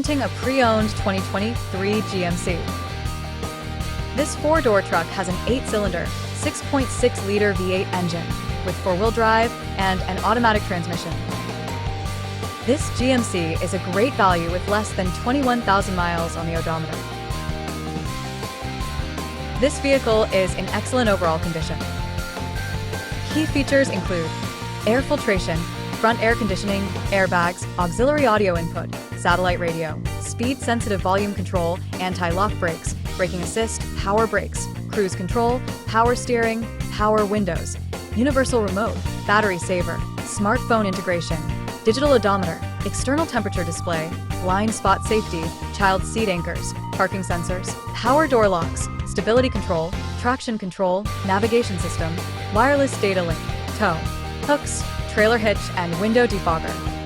presenting a pre-owned 2023 GMC. This four-door truck has an 8-cylinder, 6.6-liter V8 engine with four-wheel drive and an automatic transmission. This GMC is a great value with less than 21,000 miles on the odometer. This vehicle is in excellent overall condition. Key features include air filtration, front air conditioning, airbags, auxiliary audio input, satellite radio, speed-sensitive volume control, anti-lock brakes, braking assist, power brakes, cruise control, power steering, power windows, universal remote, battery saver, smartphone integration, digital odometer, external temperature display, blind spot safety, child seat anchors, parking sensors, power door locks, stability control, traction control, navigation system, wireless data link, tow, hooks, trailer hitch, and window defogger.